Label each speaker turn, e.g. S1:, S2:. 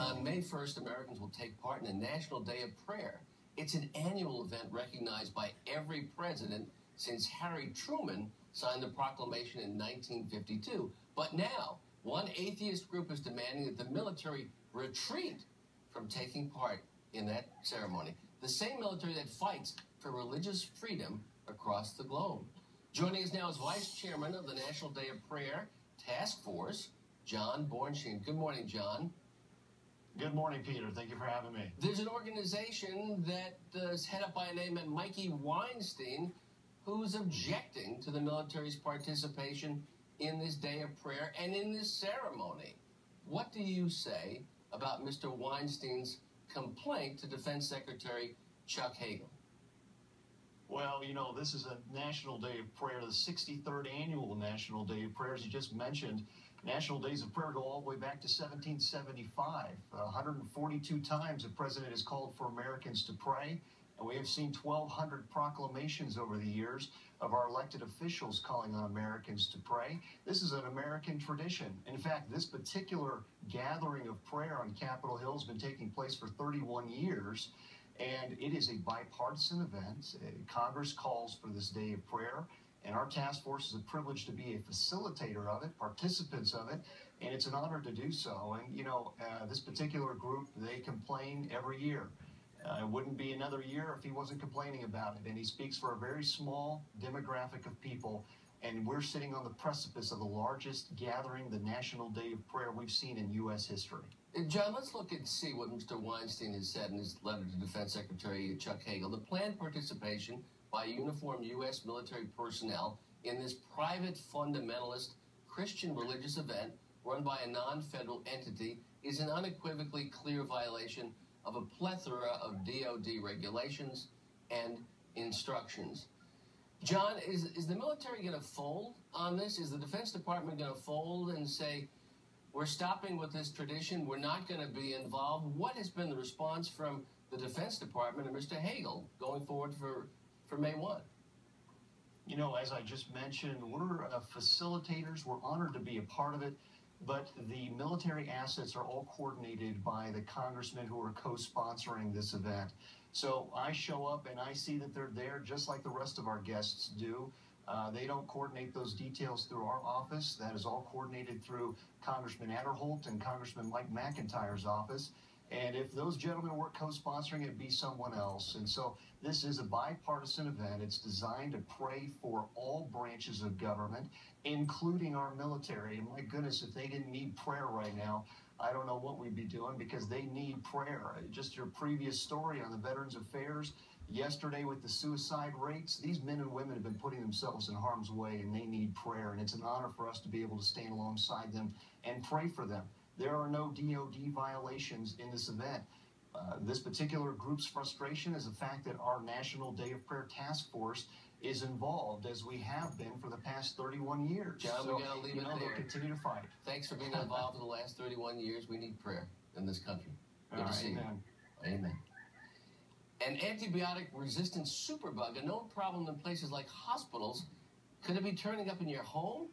S1: On May 1st, Americans will take part in a National Day of Prayer. It's an annual event recognized by every president since Harry Truman signed the proclamation in 1952. But now, one atheist group is demanding that the military retreat from taking part in that ceremony. The same military that fights for religious freedom across the globe. Joining us now is Vice Chairman of the National Day of Prayer Task Force, John Bornschein. Good morning, John.
S2: Good morning, Peter. Thank you for having me.
S1: There's an organization that is headed up by a name of Mikey Weinstein, who's objecting to the military's participation in this day of prayer and in this ceremony. What do you say about Mr. Weinstein's complaint to Defense Secretary Chuck Hagel?
S2: Well, you know, this is a National Day of Prayer, the 63rd annual National Day of Prayer, as you just mentioned. National Days of Prayer go all the way back to 1775. 142 times the president has called for Americans to pray, and we have seen 1,200 proclamations over the years of our elected officials calling on Americans to pray. This is an American tradition. In fact, this particular gathering of prayer on Capitol Hill has been taking place for 31 years, and it is a bipartisan event. Congress calls for this day of prayer, and our task force is a privilege to be a facilitator of it, participants of it, and it's an honor to do so. And, you know, this particular group, they complain every year. It wouldn't be another year if he wasn't complaining about it. And he speaks for a very small demographic of people, and we're sitting on the precipice of the largest gathering, the National Day of Prayer we've seen in U.S. history.
S1: John, let's look and see what Mr. Weinstein has said in his letter to Defense Secretary Chuck Hagel. The planned participation by uniformed U.S. military personnel in this private fundamentalist Christian religious event run by a non-federal entity is an unequivocally clear violation of a plethora of DOD regulations and instructions. John, is the military going to fold on this? Is the Defense Department going to fold and say, we're stopping with this tradition, we're not going to be involved? What has been the response from the Defense Department and Mr. Hagel going forward for May 1?
S2: You know, as I just mentioned, we're facilitators. We're honored to be a part of it. But the military assets are all coordinated by the congressmen who are co-sponsoring this event. So I show up and I see that they're there just like the rest of our guests do. They don't coordinate those details through our office. That is all coordinated through Congressman Adderholt and Congressman Mike McIntyre's office. And if those gentlemen weren't co-sponsoring, it'd be someone else. And so this is a bipartisan event. It's designed to pray for all branches of government, including our military. And my goodness, if they didn't need prayer right now, I don't know what we'd be doing, because they need prayer. Just your previous story on the Veterans Affairs, yesterday with the suicide rates, these men and women have been putting themselves in harm's way, and they need prayer. And it's an honor for us to be able to stand alongside them and pray for them. There are no DOD violations in this event. This particular group's frustration is the fact that our National Day of Prayer Task Force is involved, as we have been for the past 31 years.
S1: John,
S2: so,
S1: we got to leave it there.
S2: They'll continue to fight.
S1: Thanks for being involved for the last 31 years. We need prayer in this country. Good to see you. Amen. An antibiotic-resistant superbug, a known problem in places like hospitals. Could it be turning up in your home?